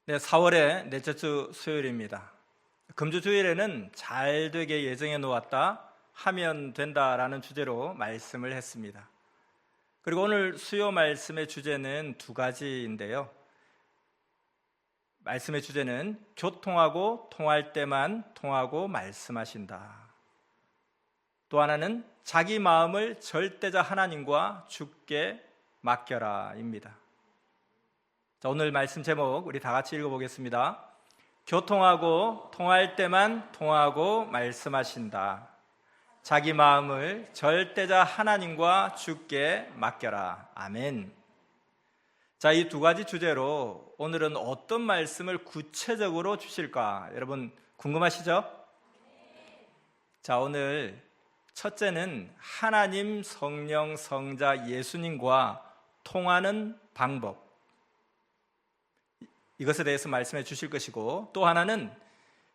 네, 4월의 넷째 주 수요일입니다. 금주 주일에는 잘 되게 예정해 놓았다 하면 된다라는 주제로 말씀을 했습니다. 그리고 오늘 수요 말씀의 주제는 두 가지인데요. 말씀의 주제는 교통하고 통할 때만 통하고 말씀하신다. 또 하나는 자기 마음을 절대자 하나님과 주께 맡겨라입니다. 자, 오늘 말씀 제목 우리 다 같이 읽어보겠습니다. 교통하고 통할 때만 통하고 말씀하신다. 자기 마음을 절대자 하나님과 주께 맡겨라. 아멘. 자, 이 두 가지 주제로 오늘은 어떤 말씀을 구체적으로 주실까? 여러분 궁금하시죠? 자, 오늘 첫째는 하나님, 성령, 성자, 예수님과 통하는 방법, 이것에 대해서 말씀해 주실 것이고, 또 하나는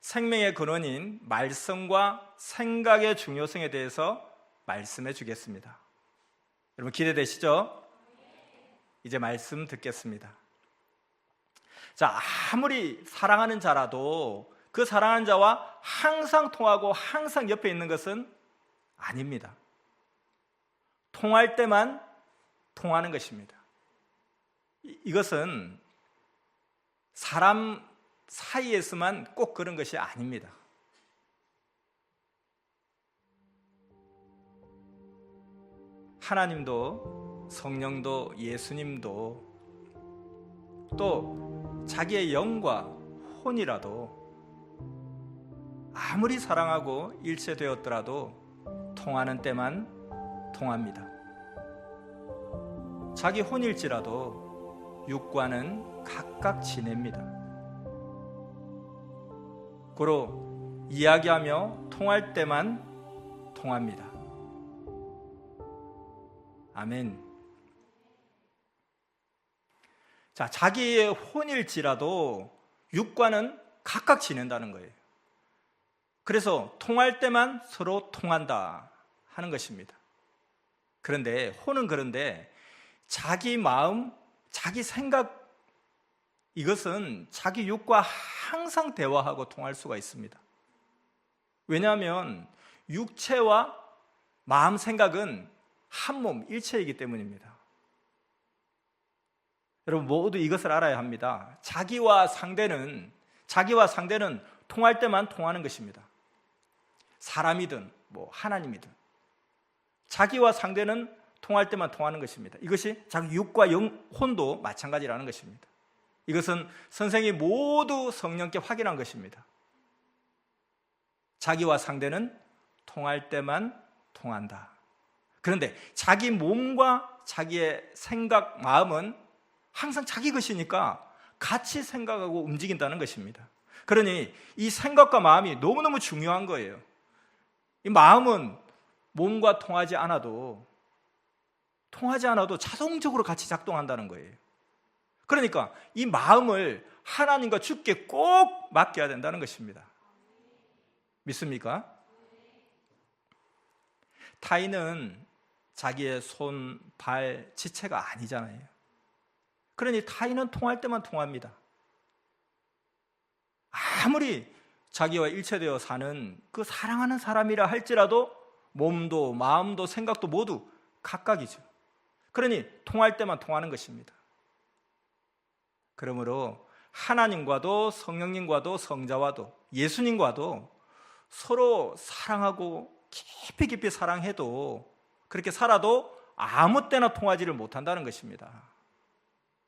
생명의 근원인 말씀과 생각의 중요성에 대해서 말씀해 주겠습니다. 여러분 기대되시죠? 이제 말씀 듣겠습니다. 자, 아무리 사랑하는 자라도 그 사랑하는 자와 항상 통하고 항상 옆에 있는 것은 아닙니다. 통할 때만 통하는 것입니다. 이것은 사람 사이에서만 꼭 그런 것이 아닙니다. 하나님도 성령도 예수님도 또 자기의 영과 혼이라도 아무리 사랑하고 일체되었더라도 통하는 때만 통합니다. 자기 혼일지라도 육과는 각각 지냅니다. 고로 이야기하며 통할 때만 통합니다. 아멘. 자, 자기의 혼일지라도 육과는 각각 지낸다는 거예요. 그래서 통할 때만 서로 통한다 하는 것입니다. 그런데 혼은 그런데 자기 마음, 자기 생각, 이것은 자기 육과 항상 대화하고 통할 수가 있습니다. 왜냐하면 육체와 마음, 생각은 한 몸, 일체이기 때문입니다. 여러분 모두 이것을 알아야 합니다. 자기와 상대는 통할 때만 통하는 것입니다. 사람이든 하나님이든 자기와 상대는 통할 때만 통하는 것입니다. 이것이 자기 육과 혼도 마찬가지라는 것입니다. 이것은 선생이 모두 성령께 확인한 것입니다. 자기와 상대는 통할 때만 통한다. 그런데 자기 몸과 자기의 생각, 마음은 항상 자기 것이니까 같이 생각하고 움직인다는 것입니다. 그러니 이 생각과 마음이 너무너무 중요한 거예요. 이 마음은 몸과 통하지 않아도 자동적으로 같이 작동한다는 거예요. 그러니까 이 마음을 하나님과 주께 꼭 맡겨야 된다는 것입니다. 믿습니까? 타인은 자기의 손, 발, 지체가 아니잖아요. 그러니 타인은 통할 때만 통합니다. 아무리 자기와 일체되어 사는 그 사랑하는 사람이라 할지라도 몸도 마음도 생각도 모두 각각이죠. 그러니 통할 때만 통하는 것입니다. 그러므로 하나님과도 성령님과도 성자와도 예수님과도 서로 사랑하고 깊이 사랑해도 그렇게 살아도 아무 때나 통하지를 못한다는 것입니다.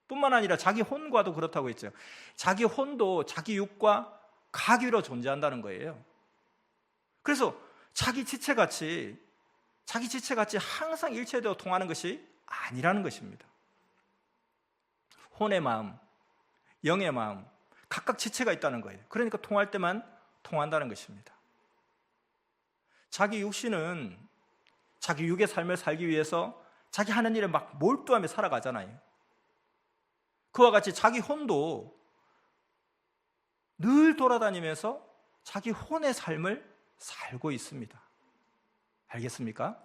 뿐만 아니라 자기 혼과도 그렇다고 했죠. 자기 혼도 자기 육과 각위로 존재한다는 거예요. 그래서 자기 지체같이 항상 일체되어 통하는 것이 아니라는 것입니다. 혼의 마음, 영의 마음, 각각 지체가 있다는 거예요. 그러니까 통할 때만 통한다는 것입니다. 자기 육신은 자기 육의 삶을 살기 위해서 자기 하는 일에 막 몰두하며 살아가잖아요. 그와 같이 자기 혼도 늘 돌아다니면서 자기 혼의 삶을 살고 있습니다. 알겠습니까?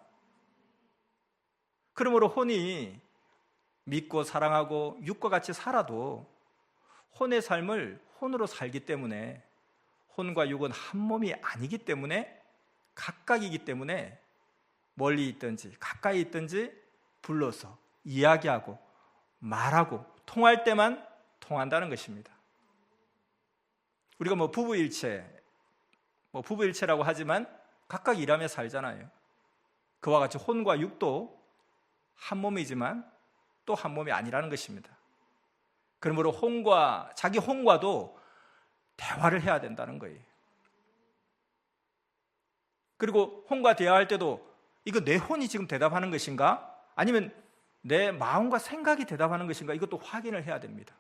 그러므로 혼이 믿고 사랑하고 육과 같이 살아도 혼의 삶을 혼으로 살기 때문에, 혼과 육은 한 몸이 아니기 때문에, 각각이기 때문에 멀리 있든지 가까이 있든지 불러서 이야기하고 말하고 통할 때만 통한다는 것입니다. 우리가 부부일체라고 하지만 각각 일하며 살잖아요. 그와 같이 혼과 육도 한 몸이지만 또 한 몸이 아니라는 것입니다. 그러므로 자기 혼과도 대화를 해야 된다는 거예요. 그리고 혼과 대화할 때도 이거 내 혼이 지금 대답하는 것인가? 아니면 내 마음과 생각이 대답하는 것인가? 이것도 확인을 해야 됩니다.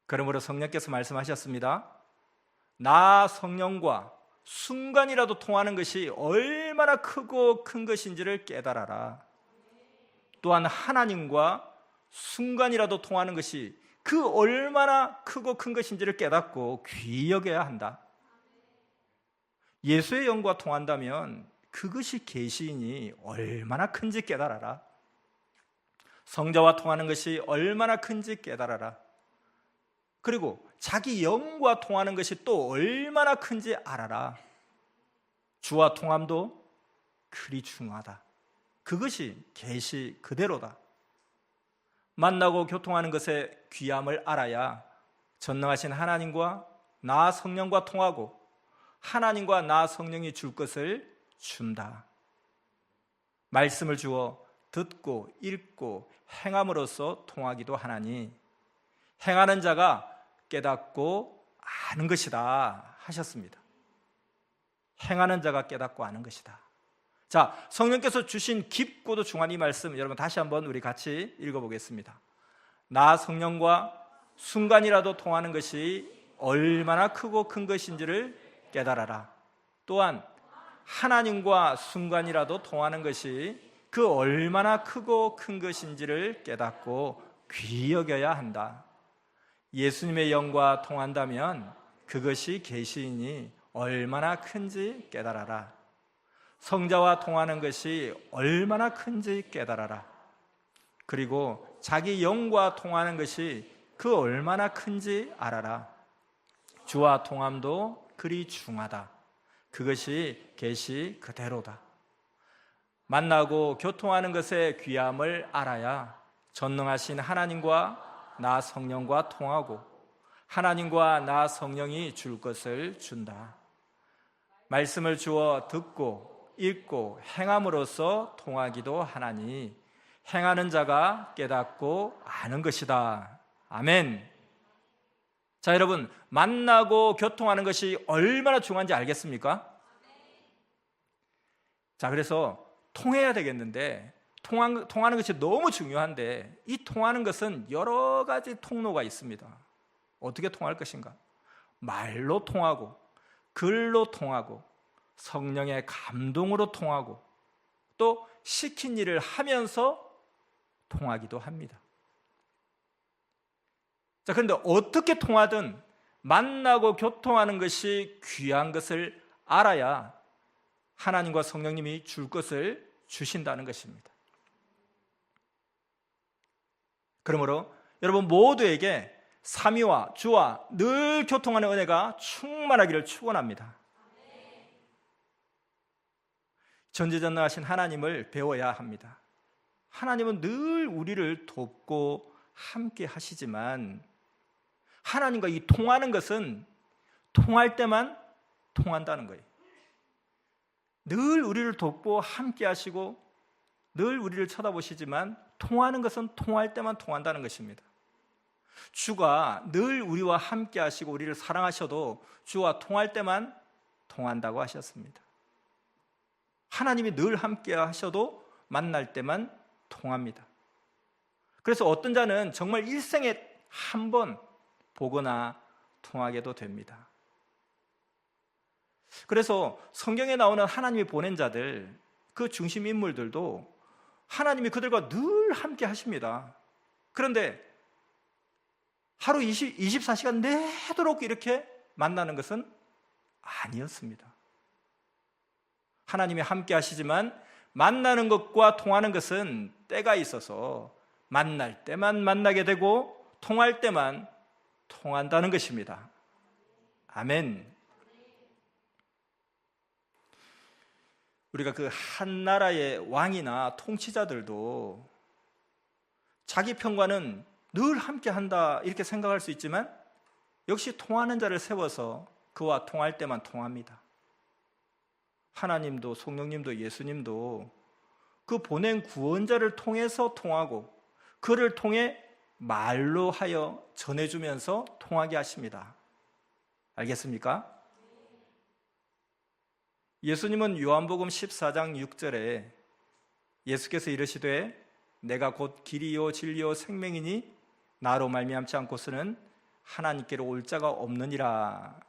그러므로 성령께서 말씀하셨습니다. 나 성령과 순간이라도 통하는 것이 얼마나 크고 큰 것인지를 깨달아라. 또한 하나님과 순간이라도 통하는 것이 그 얼마나 크고 큰 것인지를 깨닫고 귀히 여겨야 한다. 예수의 영과 통한다면 그것이 계시이니 얼마나 큰지 깨달아라. 성자와 통하는 것이 얼마나 큰지 깨달아라. 그리고 자기 영과 통하는 것이 또 얼마나 큰지 알아라. 주와 통함도 그리 중요하다. 그것이 계시 그대로다. 만나고 교통하는 것의 귀함을 알아야 전능하신 하나님과 나 성령과 통하고 하나님과 나 성령이 줄 것을 준다. 말씀을 주어 듣고 읽고 행함으로써 통하기도 하나니 행하는 자가 깨닫고 아는 것이다 하셨습니다. 행하는 자가 깨닫고 아는 것이다. 자, 성령께서 주신 깊고도 중요한 이 말씀 여러분 다시 한번 우리 같이 읽어보겠습니다. 나 성령과 순간이라도 통하는 것이 얼마나 크고 큰 것인지를 깨달아라. 또한 하나님과 순간이라도 통하는 것이 그 얼마나 크고 큰 것인지를 깨닫고 귀히 여겨야 한다. 예수님의 영과 통한다면 그것이 계시이니 얼마나 큰지 깨달아라. 성자와 통하는 것이 얼마나 큰지 깨달아라. 그리고 자기 영과 통하는 것이 그 얼마나 큰지 알아라. 주와 통함도 그리 중하다. 그것이 계시 그대로다. 만나고 교통하는 것의 귀함을 알아야 전능하신 하나님과 나 성령과 통하고 하나님과 나 성령이 줄 것을 준다. 말씀을 주어 듣고 읽고 행함으로써 통하기도 하나니 행하는 자가 깨닫고 아는 것이다. 아멘. 자, 여러분, 만나고 교통하는 것이 얼마나 중요한지 알겠습니까? 자, 그래서 통해야 되겠는데 통하는 것이 너무 중요한데 이 통하는 것은 여러 가지 통로가 있습니다. 어떻게 통할 것인가? 말로 통하고 글로 통하고 성령의 감동으로 통하고 또 시킨 일을 하면서 통하기도 합니다. 자, 그런데 어떻게 통하든 만나고 교통하는 것이 귀한 것을 알아야 하나님과 성령님이 줄 것을 주신다는 것입니다. 그러므로 여러분 모두에게 삼위와 주와 늘 교통하는 은혜가 충만하기를 축원합니다. 전지전능하신 하나님을 배워야 합니다. 하나님은 늘 우리를 돕고 함께 하시지만 하나님과 이 통하는 것은 통할 때만 통한다는 거예요. 늘 우리를 돕고 함께 하시고 늘 우리를 쳐다보시지만 통하는 것은 통할 때만 통한다는 것입니다. 주가 늘 우리와 함께 하시고 우리를 사랑하셔도 주와 통할 때만 통한다고 하셨습니다. 하나님이 늘 함께 하셔도 만날 때만 통합니다. 그래서 어떤 자는 정말 일생에 한 번 보거나 통하게도 됩니다. 그래서 성경에 나오는 하나님이 보낸 자들, 그 중심 인물들도 하나님이 그들과 늘 함께 하십니다. 그런데 하루 24시간 내도록 이렇게 만나는 것은 아니었습니다. 하나님이 함께 하시지만 만나는 것과 통하는 것은 때가 있어서 만날 때만 만나게 되고 통할 때만 통한다는 것입니다. 아멘. 우리가 그 한 나라의 왕이나 통치자들도 자기 편과는 늘 함께 한다 이렇게 생각할 수 있지만 역시 통하는 자를 세워서 그와 통할 때만 통합니다. 하나님도 성령님도 예수님도 그 보낸 구원자를 통해서 통하고 그를 통해 말로 하여 전해주면서 통하게 하십니다. 알겠습니까? 예수님은 요한복음 14장 6절에 예수께서 이르시되 내가 곧 길이요 진리요 생명이니 나로 말미암지 않고서는 하나님께로 올 자가 없느니라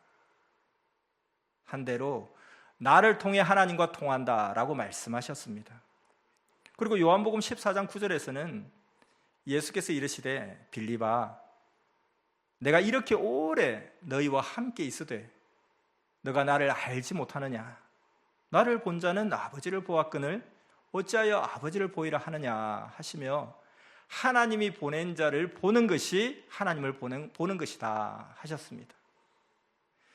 한 대로 나를 통해 하나님과 통한다라고 말씀하셨습니다. 그리고 요한복음 14장 9절에서는 예수께서 이르시되 빌립아 내가 이렇게 오래 너희와 함께 있으되 너가 나를 알지 못하느냐 나를 본 자는 아버지를 보았거늘 어찌하여 아버지를 보이라 하느냐 하시며 하나님이 보낸 자를 보는 것이 하나님을 보는 것이다 하셨습니다.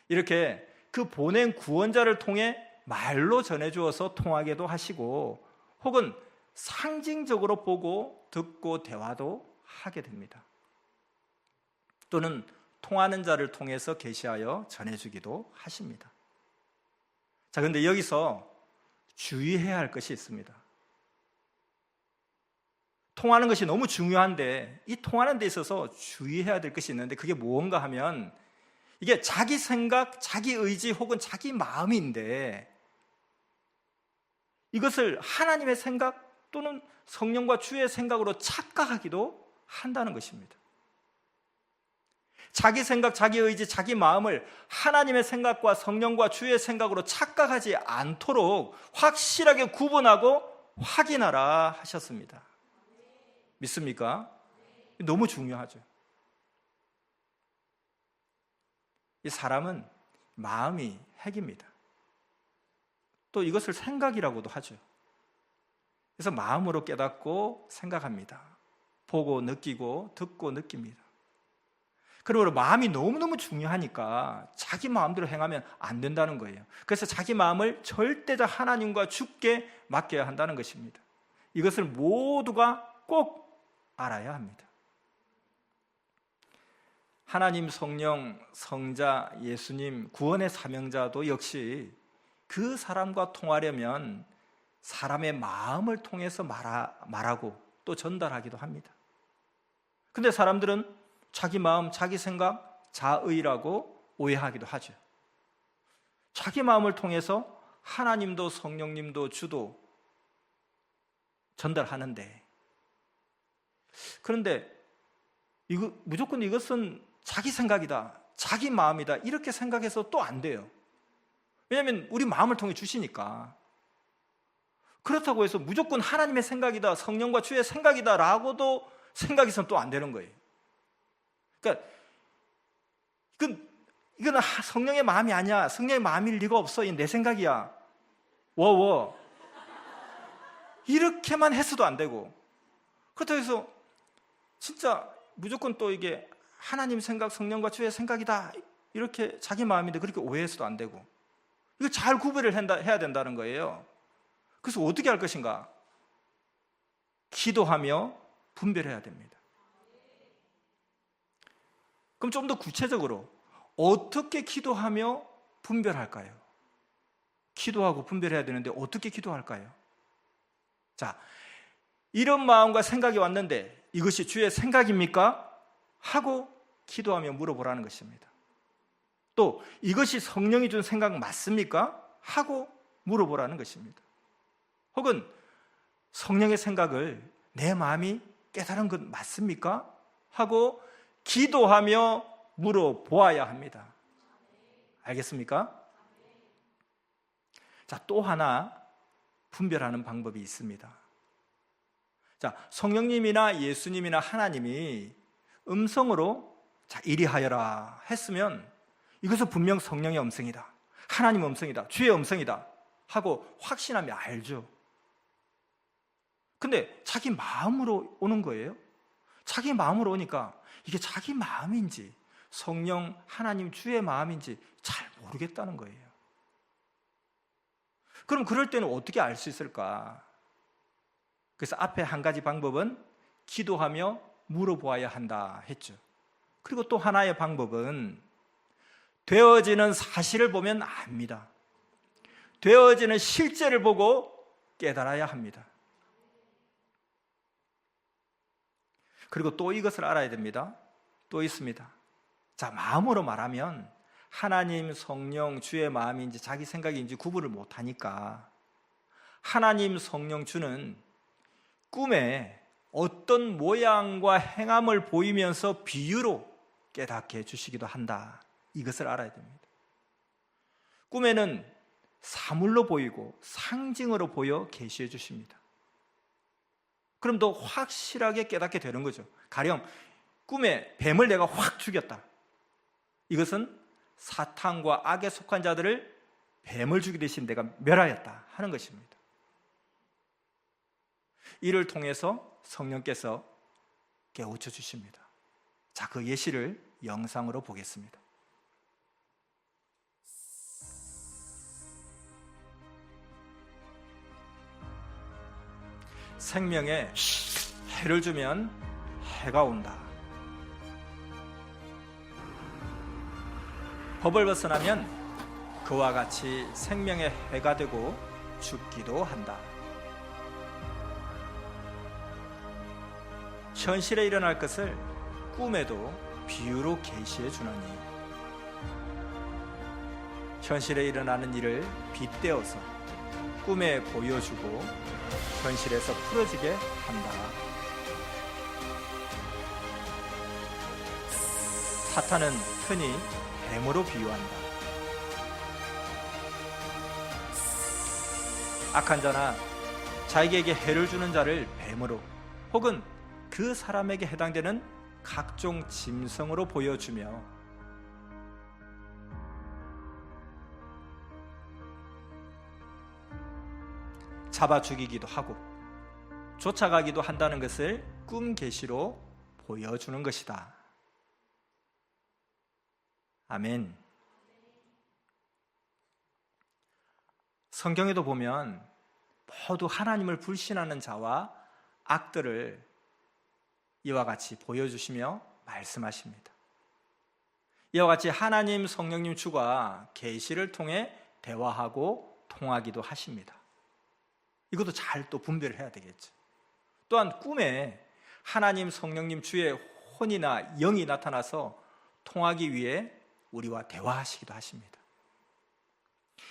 이렇게 그 보낸 구원자를 통해 말로 전해주어서 통하게도 하시고 혹은 상징적으로 보고 듣고 대화도 하게 됩니다. 또는 통하는 자를 통해서 계시하여 전해주기도 하십니다. 자, 그런데 여기서 주의해야 할 것이 있습니다. 통하는 것이 너무 중요한데 이 통하는 데 있어서 주의해야 될 것이 있는데 그게 무언가 하면 이게 자기 생각, 자기 의지 혹은 자기 마음인데 이것을 하나님의 생각 또는 성령과 주의 생각으로 착각하기도 한다는 것입니다. 자기 생각, 자기 의지, 자기 마음을 하나님의 생각과 성령과 주의 생각으로 착각하지 않도록 확실하게 구분하고 확인하라 하셨습니다. 믿습니까? 너무 중요하죠. 이 사람은 마음이 핵입니다. 또 이것을 생각이라고도 하죠. 그래서 마음으로 깨닫고 생각합니다. 보고 느끼고 듣고 느낍니다. 그러므로 마음이 너무너무 중요하니까 자기 마음대로 행하면 안 된다는 거예요. 그래서 자기 마음을 절대적 하나님과 주께 맡겨야 한다는 것입니다. 이것을 모두가 꼭 알아야 합니다. 하나님, 성령, 성자, 예수님, 구원의 사명자도 역시 그 사람과 통하려면 사람의 마음을 통해서 말하고 또 전달하기도 합니다. 근데 사람들은 자기 마음, 자기 생각, 자의라고 오해하기도 하죠. 자기 마음을 통해서 하나님도 성령님도 주도 전달하는데 그런데 무조건 이것은 자기 생각이다, 자기 마음이다 이렇게 생각해서 또 안 돼요. 왜냐하면 우리 마음을 통해 주시니까. 그렇다고 해서 무조건 하나님의 생각이다, 성령과 주의 생각이다 라고도 생각해서는 또 안 되는 거예요. 그러니까 이건 성령의 마음이 아니야, 성령의 마음일 리가 없어, 이건 내 생각이야, 워워 이렇게만 했어도 안 되고, 그렇다고 해서 진짜 무조건 또 이게 하나님 생각, 성령과 주의 생각이다 이렇게 자기 마음인데 그렇게 오해해서도 안 되고, 이거 잘 구별을 해야 된다는 거예요. 그래서 어떻게 할 것인가? 기도하며 분별해야 됩니다. 그럼 좀 더 구체적으로 어떻게 기도하며 분별할까요? 기도하고 분별해야 되는데 어떻게 기도할까요? 자, 이런 마음과 생각이 왔는데 이것이 주의 생각입니까? 하고 기도하며 물어보라는 것입니다. 또 이것이 성령이 준 생각 맞습니까? 하고 물어보라는 것입니다. 혹은 성령의 생각을 내 마음이 깨달은 것 맞습니까? 하고 기도하며 물어보아야 합니다. 알겠습니까? 자, 또 하나 분별하는 방법이 있습니다. 자, 성령님이나 예수님이나 하나님이 음성으로 자, 이리 하여라 했으면 이것은 분명 성령의 음성이다, 하나님의 음성이다, 주의 음성이다 하고 확신하며 알죠. 근데 자기 마음으로 오는 거예요. 자기 마음으로 오니까 이게 자기 마음인지 성령 하나님 주의 마음인지 잘 모르겠다는 거예요. 그럼 그럴 때는 어떻게 알 수 있을까? 그래서 앞에 한 가지 방법은 기도하며 물어보아야 한다 했죠. 그리고 또 하나의 방법은 되어지는 사실을 보면 압니다. 되어지는 실제를 보고 깨달아야 합니다. 그리고 또 이것을 알아야 됩니다. 또 있습니다. 자, 마음으로 말하면 하나님, 성령, 주의 마음인지 자기 생각인지 구분을 못하니까 하나님, 성령, 주는 꿈에 어떤 모양과 행함을 보이면서 비유로 깨닫게 해주시기도 한다. 이것을 알아야 됩니다. 꿈에는 사물로 보이고 상징으로 보여 계시해 주십니다. 그럼 더 확실하게 깨닫게 되는 거죠. 가령 꿈에 뱀을 내가 확 죽였다. 이것은 사탄과 악에 속한 자들을 뱀을 죽이듯이 내가 멸하였다 하는 것입니다. 이를 통해서 성령께서 깨우쳐 주십니다. 자, 그 예시를 영상으로 보겠습니다. 생명에 해를 주면 해가 온다. 법을 벗어나면 그와 같이 생명의 해가 되고 죽기도 한다. 현실에 일어날 것을 꿈에도 비유로 계시해 주노니 현실에 일어나는 일을 빗대어서 꿈에 보여주고 현실에서 풀어지게 한다. 사탄은 흔히 뱀으로 비유한다. 악한 자나 자기에게 해를 주는 자를 뱀으로 혹은 그 사람에게 해당되는 각종 짐승으로 보여주며 잡아 죽이기도 하고 쫓아가기도 한다는 것을 꿈 계시로 보여주는 것이다. 아멘. 성경에도 보면 모두 하나님을 불신하는 자와 악들을 이와 같이 보여주시며 말씀하십니다. 이와 같이 하나님, 성령님 주가 계시를 통해 대화하고 통하기도 하십니다. 이것도 잘 또 분별을 해야 되겠죠. 또한 꿈에 하나님, 성령님 주의 혼이나 영이 나타나서 통하기 위해 우리와 대화하시기도 하십니다.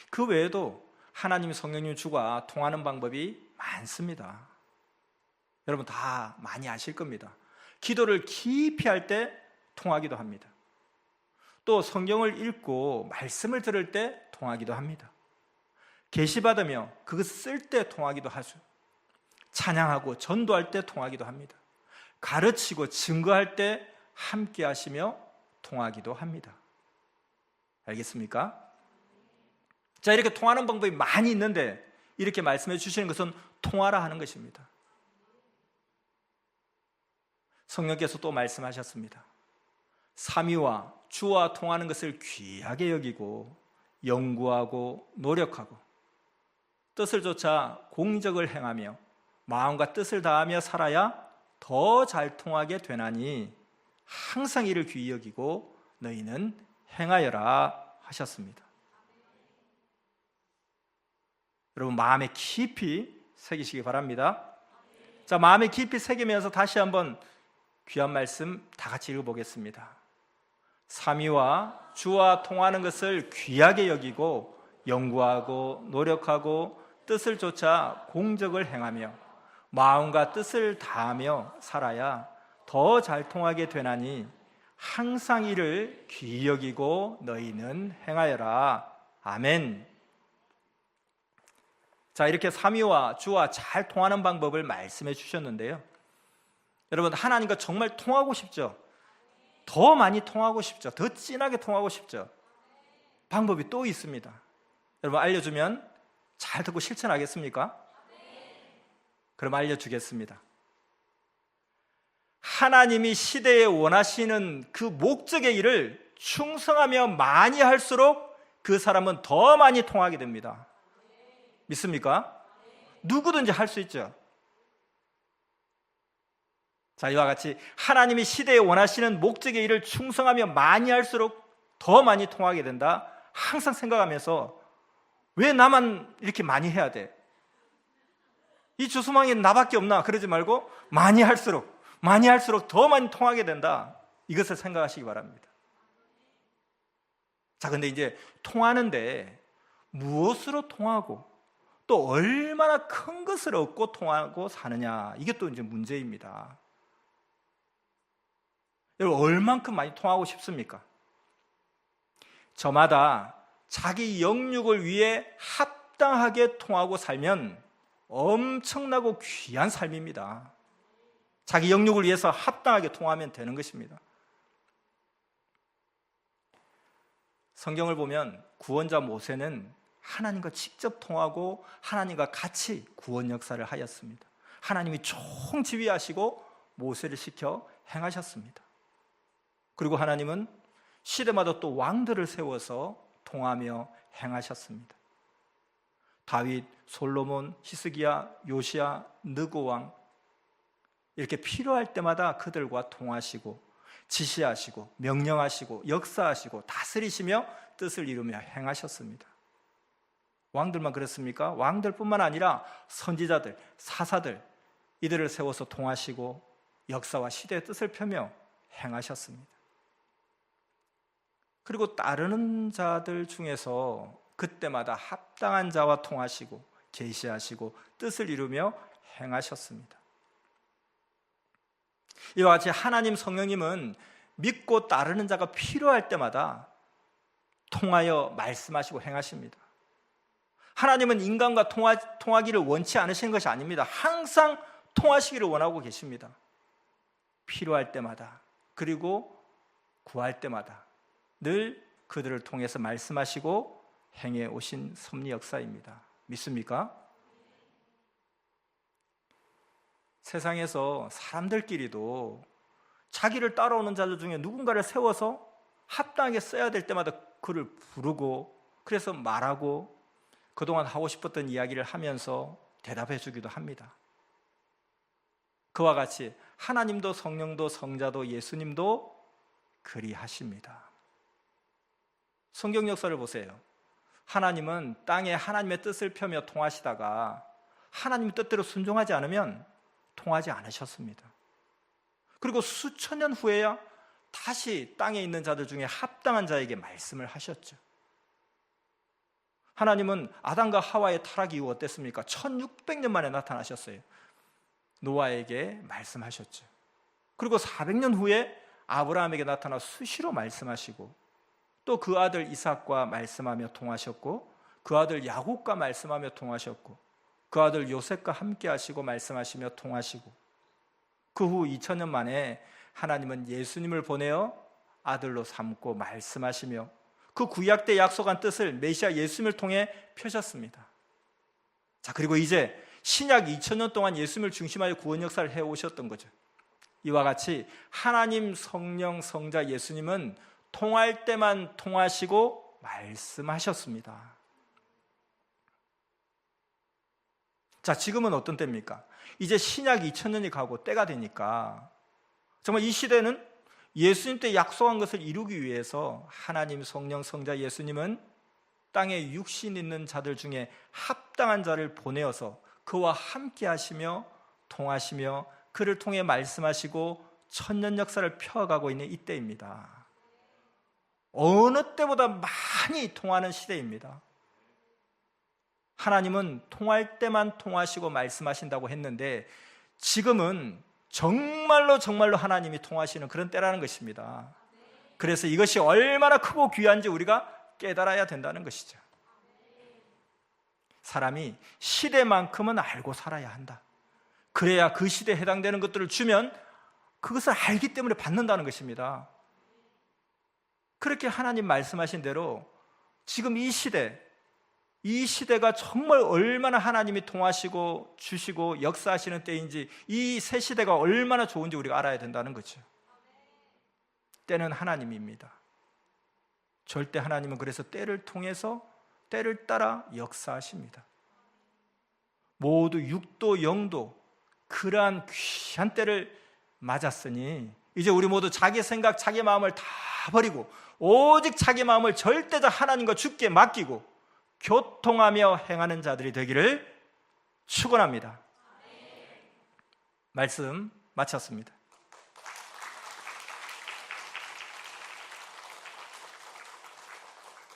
그 외에도 하나님, 성령님 주가 통하는 방법이 많습니다. 여러분 다 많이 아실 겁니다. 기도를 깊이 할 때 통하기도 합니다. 또 성경을 읽고 말씀을 들을 때 통하기도 합니다. 계시받으며 그것을 쓸 때 통하기도 하죠. 찬양하고 전도할 때 통하기도 합니다. 가르치고 증거할 때 함께 하시며 통하기도 합니다. 알겠습니까? 자, 이렇게 통하는 방법이 많이 있는데 이렇게 말씀해 주시는 것은 통하라 하는 것입니다. 성령께서 또 말씀하셨습니다. 삼위와 주와 통하는 것을 귀하게 여기고 연구하고 노력하고 뜻을 좇아 공적을 행하며 마음과 뜻을 다하며 살아야 더 잘 통하게 되나니 항상 이를 귀히 여기고 너희는 행하여라 하셨습니다. 여러분 마음에 깊이 새기시기 바랍니다. 자, 마음에 깊이 새기면서 다시 한번 귀한 말씀 다 같이 읽어보겠습니다. 삼위와 주와 통하는 것을 귀하게 여기고 연구하고 노력하고 뜻을 좇아 공적을 행하며 마음과 뜻을 다하며 살아야 더 잘 통하게 되나니 항상 이를 귀히 여기고 너희는 행하여라. 아멘. 자, 이렇게 삼위와 주와 잘 통하는 방법을 말씀해 주셨는데요. 여러분 하나님과 정말 통하고 싶죠? 더 많이 통하고 싶죠? 더 진하게 통하고 싶죠? 방법이 또 있습니다. 여러분 알려주면 잘 듣고 실천하겠습니까? 그럼 알려주겠습니다. 하나님이 시대에 원하시는 그 목적의 일을 충성하며 많이 할수록 그 사람은 더 많이 통하게 됩니다. 믿습니까? 누구든지 할 수 있죠. 자, 이와 같이 하나님이 시대에 원하시는 목적의 일을 충성하며 많이 할수록 더 많이 통하게 된다. 항상 생각하면서 왜 나만 이렇게 많이 해야 돼? 이 주수망에 나밖에 없나? 그러지 말고 많이 할수록 더 많이 통하게 된다. 이것을 생각하시기 바랍니다. 자, 근데 이제 통하는데 무엇으로 통하고 또 얼마나 큰 것을 얻고 통하고 사느냐, 이게 또 이제 문제입니다. 여러분, 얼만큼 많이 통하고 싶습니까? 저마다 자기 영육을 위해 합당하게 통하고 살면 엄청나고 귀한 삶입니다. 자기 영육을 위해서 합당하게 통하면 되는 것입니다. 성경을 보면 구원자 모세는 하나님과 직접 통하고 하나님과 같이 구원 역사를 하였습니다. 하나님이 총지휘하시고 모세를 시켜 행하셨습니다. 그리고 하나님은 시대마다 또 왕들을 세워서 통하며 행하셨습니다. 다윗, 솔로몬, 히스기야, 요시야, 느고왕, 이렇게 필요할 때마다 그들과 통하시고 지시하시고 명령하시고 역사하시고 다스리시며 뜻을 이루며 행하셨습니다. 왕들만 그렇습니까? 왕들뿐만 아니라 선지자들, 사사들, 이들을 세워서 통하시고 역사와 시대의 뜻을 펴며 행하셨습니다. 그리고 따르는 자들 중에서 그때마다 합당한 자와 통하시고 계시하시고 뜻을 이루며 행하셨습니다. 이와 같이 하나님 성령님은 믿고 따르는 자가 필요할 때마다 통하여 말씀하시고 행하십니다. 하나님은 인간과 통하기를 원치 않으시는 것이 아닙니다. 항상 통하시기를 원하고 계십니다. 필요할 때마다, 그리고 구할 때마다 늘 그들을 통해서 말씀하시고 행해 오신 섭리 역사입니다. 믿습니까? 세상에서 사람들끼리도 자기를 따라오는 자들 중에 누군가를 세워서 합당하게 써야 될 때마다 그를 부르고, 그래서 말하고 그동안 하고 싶었던 이야기를 하면서 대답해 주기도 합니다. 그와 같이 하나님도 성령도 성자도 예수님도 그리하십니다. 성경 역사를 보세요. 하나님은 땅에 하나님의 뜻을 펴며 통하시다가 하나님의 뜻대로 순종하지 않으면 통하지 않으셨습니다. 그리고 수천 년 후에야 다시 땅에 있는 자들 중에 합당한 자에게 말씀을 하셨죠. 하나님은 아담과 하와의 타락 이후 어땠습니까? 1600년 만에 나타나셨어요. 노아에게 말씀하셨죠. 그리고 400년 후에 아브라함에게 나타나 수시로 말씀하시고, 또 그 아들 이삭과 말씀하며 통하셨고, 그 아들 야곱과 말씀하며 통하셨고, 그 아들 요셉과 함께 하시고 말씀하시며 통하시고, 그 후 2000년 만에 하나님은 예수님을 보내어 아들로 삼고 말씀하시며 그 구약 때 약속한 뜻을 메시아 예수님을 통해 펴셨습니다. 자, 그리고 이제 신약 2000년 동안 예수님을 중심하여 구원 역사를 해오셨던 거죠. 이와 같이 하나님, 성령, 성자 예수님은 통할 때만 통하시고 말씀하셨습니다. 자, 지금은 어떤 때입니까? 이제 신약 2000년이 가고 때가 되니까 정말 이 시대는 예수님 때 약속한 것을 이루기 위해서 하나님, 성령, 성자 예수님은 땅에 육신 있는 자들 중에 합당한 자를 보내어서 그와 함께 하시며 통하시며 그를 통해 말씀하시고 천년 역사를 펴가고 있는 이때입니다. 어느 때보다 많이 통하는 시대입니다. 하나님은 통할 때만 통하시고 말씀하신다고 했는데 지금은 정말로 하나님이 통하시는 그런 때라는 것입니다. 그래서 이것이 얼마나 크고 귀한지 우리가 깨달아야 된다는 것이죠. 사람이 시대만큼은 알고 살아야 한다. 그래야 그 시대에 해당되는 것들을 주면 그것을 알기 때문에 받는다는 것입니다. 그렇게 하나님 말씀하신 대로 지금 이 시대, 이 시대가 정말 얼마나 하나님이 통하시고 주시고 역사하시는 때인지, 이 새 시대가 얼마나 좋은지 우리가 알아야 된다는 거죠. 때는 하나님입니다. 절대 하나님은 그래서 때를 통해서 때를 따라 역사하십니다. 모두 6도 영도 그러한 귀한 때를 맞았으니 이제 우리 모두 자기 생각 자기 마음을 다 버리고 오직 자기 마음을 절대적 하나님과 주께 맡기고 교통하며 행하는 자들이 되기를 축원합니다. 말씀 마쳤습니다.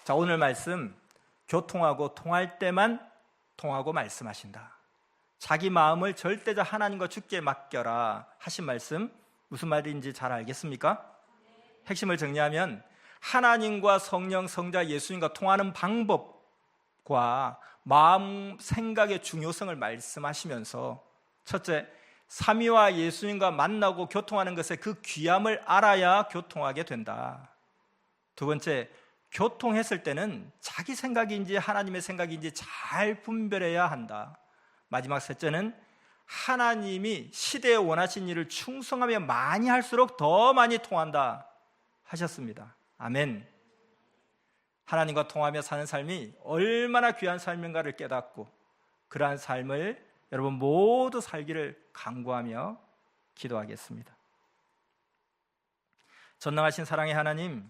자, 오늘 말씀, 교통하고 통할 때만 통하고 말씀하신다. 자기 마음을 절대적 하나님과 주께 맡겨라 하신 말씀, 무슨 말인지 잘 알겠습니까? 핵심을 정리하면 하나님과 성령, 성자, 예수님과 통하는 방법과 마음, 생각의 중요성을 말씀하시면서, 첫째, 삼위와 예수님과 만나고 교통하는 것의 그 귀함을 알아야 교통하게 된다. 두 번째, 교통했을 때는 자기 생각인지 하나님의 생각인지 잘 분별해야 한다. 마지막 셋째는 하나님이 시대에 원하신 일을 충성하며 많이 할수록 더 많이 통한다 하셨습니다. 아멘. 하나님과 통하며 사는 삶이 얼마나 귀한 삶인가를 깨닫고 그러한 삶을 여러분 모두 살기를 간구하며 기도하겠습니다. 전능하신 사랑의 하나님,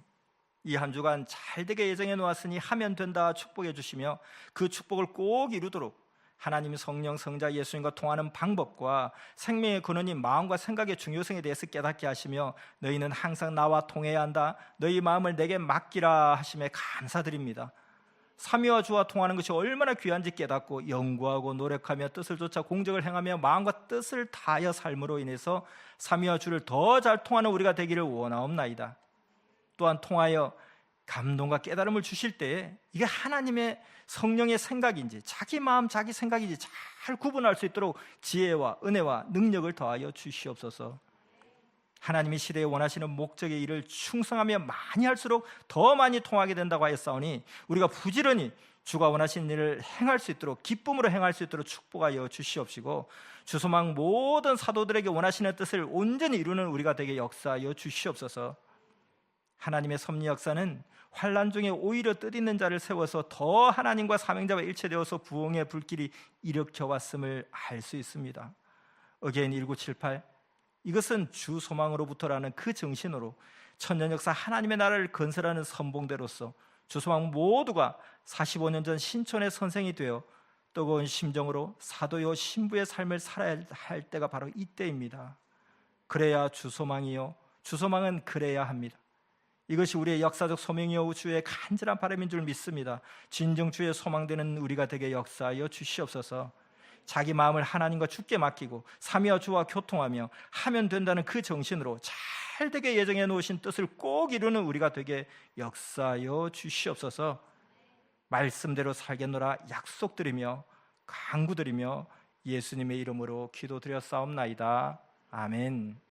이 한 주간 잘되게 예정해 놓았으니 하면 된다 축복해 주시며 그 축복을 꼭 이루도록 하나님, 성령, 성자, 예수님과 통하는 방법과 생명의 근원인 마음과 생각의 중요성에 대해서 깨닫게 하시며 너희는 항상 나와 통해야 한다, 너희 마음을 내게 맡기라 하심에 감사드립니다. 삼위와 주와 통하는 것이 얼마나 귀한지 깨닫고 연구하고 노력하며 뜻을 쫓아 공적을 행하며 마음과 뜻을 다하여 삶으로 인해서 삼위와 주를 더 잘 통하는 우리가 되기를 원하옵나이다. 또한 통하여 감동과 깨달음을 주실 때에 이게 하나님의 성령의 생각인지 자기 마음 자기 생각인지 잘 구분할 수 있도록 지혜와 은혜와 능력을 더하여 주시옵소서. 하나님이 시대에 원하시는 목적의 일을 충성하며 많이 할수록 더 많이 통하게 된다고 하였사오니 우리가 부지런히 주가 원하시는 일을 행할 수 있도록 기쁨으로 행할 수 있도록 축복하여 주시옵시고 주소망 모든 사도들에게 원하시는 뜻을 온전히 이루는 우리가 되게 역사하여 주시옵소서. 하나님의 섭리 역사는 환난 중에 오히려 뜻있는 자를 세워서 더 하나님과 사명자와 일체되어서 부흥의 불길이 일으켜왔음을 알 수 있습니다. 어게인 1978, 이것은 주 소망으로부터라는 그 정신으로 천년 역사 하나님의 나라를 건설하는 선봉대로서 주 소망 모두가 45년 전 신촌의 선생이 되어 뜨거운 심정으로 사도요 신부의 삶을 살아야 할 때가 바로 이때입니다. 그래야 주 소망이요, 주 소망은 그래야 합니다. 이것이 우리의 역사적 소명이요 주의 간절한 바람인 줄 믿습니다. 진정 주의 소망되는 우리가 되게 역사하여 주시옵소서. 자기 마음을 하나님과 주께 맡기고 삼위와 주와 교통하며 하면 된다는 그 정신으로 잘되게 예정해 놓으신 뜻을 꼭 이루는 우리가 되게 역사하여 주시옵소서. 말씀대로 살겠노라 약속드리며 간구드리며 예수님의 이름으로 기도드렸사옵나이다. 아멘.